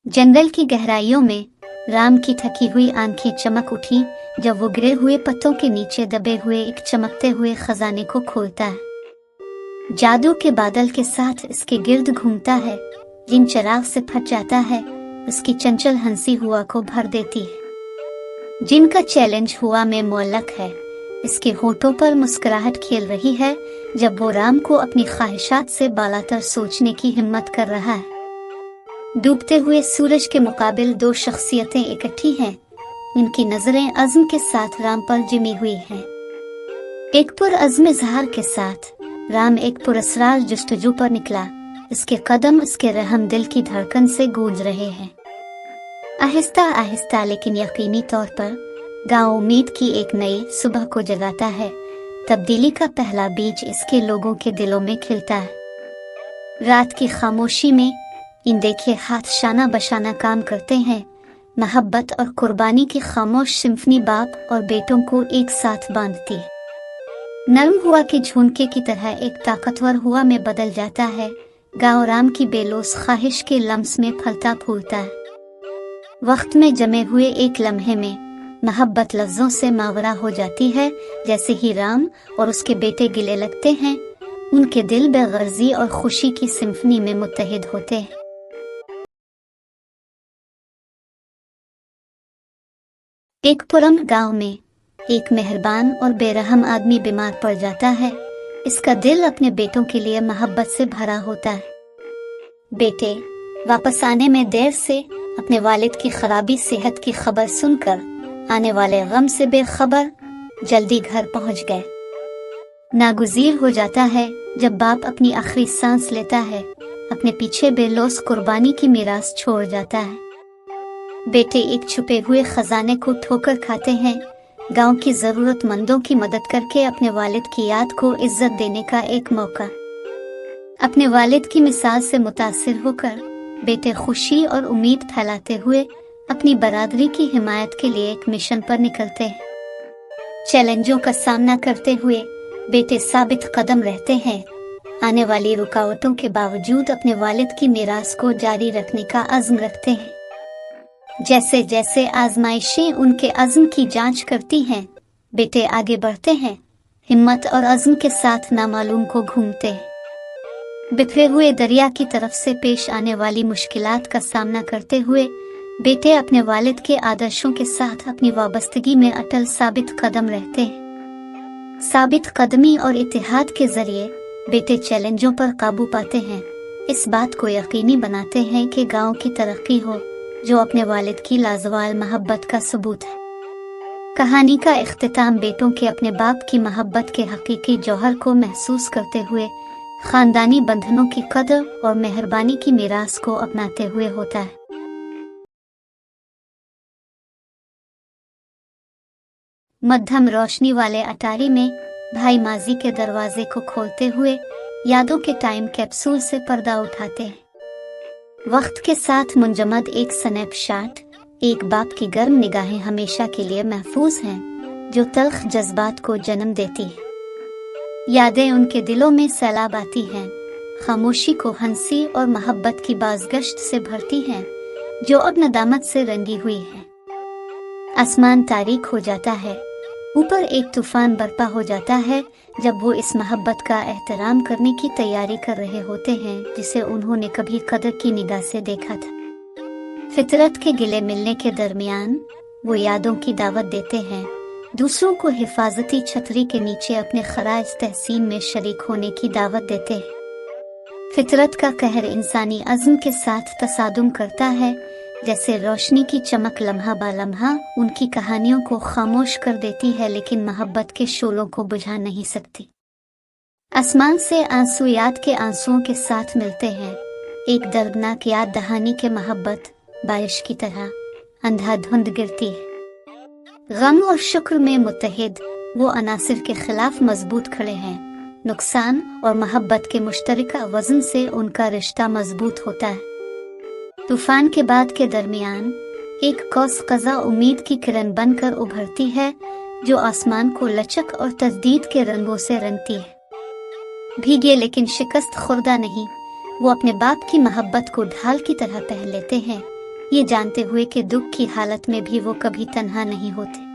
जंगल की गहराइयों में राम की थकी हुई आंखें चमक उठी जब वो गिरे हुए पत्तों के नीचे दबे हुए एक चमकते हुए खजाने को खोलता है। जादू के बादल के साथ इसके गिर्द घूमता है, जिन चिराग से फट जाता है उसकी चंचल हंसी हुआ को भर देती है। जिनका चैलेंज हुआ में मोहल्लक है, इसके होठों पर मुस्कुराहट खेल रही है जब वो राम को अपनी ख्वाहिशात से बालातर सोचने की हिम्मत कर रहा है। डूबते हुए सूरज के मुकाबिल दो शख्सियतें इकट्ठी हैं, इनकी नजरें अज़्म के साथ राम पर जिमी हुई हैं। एक पुरअज़्म इज़हार के साथ राम एक पुरअसरार जुस्तजू पर निकला। इसके कदम इसके रहम दिल की धड़कन से गूंज रहे हैं। आहिस्ता आहिस्ता लेकिन यकीनी तौर पर गांव उम्मीद की एक नई सुबह को जगाता है। तब्दीली का पहला बीज इसके लोगों के दिलों में खिलता है। रात की खामोशी में इन देखे हाथ शाना बशाना काम करते हैं। मोहब्बत और कुर्बानी की खामोश सिम्फनी बाप और बेटों को एक साथ बांधती है। नरम हुआ के झुनके की तरह एक ताकतवर हुआ में बदल जाता है। गांव राम की बेलोस ख्वाहिश के लम्स में फलता फूलता है। वक्त में जमे हुए एक लम्हे में मोहब्बत लफ्जों से मावरा हो जाती है। जैसे ही राम और उसके बेटे गिले लगते हैं, उनके दिल बेगर्जी और खुशी की सिम्फनी में मुत्तहिद होते हैं। एक पुरअमन गांव में एक मेहरबान और बेरहम आदमी बीमार पड़ जाता है। इसका दिल अपने बेटों के लिए मोहब्बत से भरा होता है। बेटे वापस आने में देर से अपने वालिद की खराबी सेहत की खबर सुनकर आने वाले गम से बेखबर जल्दी घर पहुंच गए। नागुज़ीर हो जाता है जब बाप अपनी आखिरी सांस लेता है, अपने पीछे बेलौस कुर्बानी की मीरास छोड़ जाता है। बेटे एक छुपे हुए खजाने को ठोकर खाते हैं। गांव की जरूरतमंदों की मदद करके अपने वालिद की याद को इज्जत देने का एक मौका। अपने वालिद की मिसाल से मुतासिर होकर बेटे खुशी और उम्मीद फैलाते हुए अपनी बरादरी की हिमायत के लिए एक मिशन पर निकलते हैं। चैलेंजों का सामना करते हुए बेटे साबित कदम रहते हैं। आने वाली रुकावटों के बावजूद अपने वालिद की मीरास को जारी रखने का अज़्म रखते हैं। जैसे जैसे आजमाइशें उनके अज़्म की जांच करती हैं, बेटे आगे बढ़ते हैं, हिम्मत और अज़्म के साथ नामालूम को घूमते हैं। बिखरे हुए दरिया की तरफ से पेश आने वाली मुश्किलात का सामना करते हुए बेटे अपने वालिद के आदर्शों के साथ अपनी वाबस्तगी में अटल साबित कदम रहते हैं। साबित कदमी और इत्तेहाद के जरिए बेटे चैलेंजों पर काबू पाते हैं। इस बात को यकीनी बनाते हैं कि गांव की तरक्की हो, जो अपने वालिद की लाजवाल मोहब्बत का सबूत है। कहानी का इख्तिताम बेटों के अपने बाप की मोहब्बत के हकीकी जौहर को महसूस करते हुए खानदानी बंधनों की कदर और मेहरबानी की मीरास को अपनाते हुए होता है। मध्यम रोशनी वाले अटारी में भाई माजी के दरवाजे को खोलते हुए यादों के टाइम कैप्सूल से पर्दा उठाते हैं। वक्त के साथ मुंजमद एक स्नैपशॉट, एक बाप की गर्म निगाहें हमेशा के लिए महफूज हैं, जो तल्ख जज्बात को जन्म देती है। यादें उनके दिलों में सैलाब आती हैं, खामोशी को हंसी और मोहब्बत की बाज़गश्त से भरती हैं, जो अब नदामत से रंगी हुई है। आसमान तारीक हो जाता है, ऊपर एक तूफान बरपा हो जाता है जब वो इस मोहब्बत का एहतराम करने की तैयारी कर रहे होते हैं जिसे उन्होंने कभी कदर की निगाह से देखा था। फितरत के गिले मिलने के दरमियान वो यादों की दावत देते हैं, दूसरों को हिफाजती छतरी के नीचे अपने खराज तहसीन में शरीक होने की दावत देते हैं। फितरत का कहर इंसानी अज़्म के साथ तसादुम करता है। जैसे रोशनी की चमक लम्हा बा लम्हा उनकी कहानियों को खामोश कर देती है, लेकिन मोहब्बत के शोलों को बुझा नहीं सकती। आसमान से आंसू याद के आंसुओं के साथ मिलते हैं। एक दर्दनाक याद दहानी के मोहब्बत बारिश की तरह अंधाधुंध गिरती है। गम और शुक्र में मुत्तहिद वो अनासिर के खिलाफ मजबूत खड़े हैं। नुकसान और मोहब्बत के मुश्तरका वजन से उनका रिश्ता मजबूत होता है। तूफान के बाद के दरमियान एक कौस कज़ा उम्मीद की किरण बनकर उभरती है, जो आसमान को लचक और तजदीद के रंगों से रंगती है। भीगे लेकिन शिकस्त खुर्दा नहीं, वो अपने बाप की मोहब्बत को ढाल की तरह पहन लेते हैं। یہ جانتے ہوئے کہ دکھ کی حالت میں بھی وہ کبھی تنہا نہیں ہوتے۔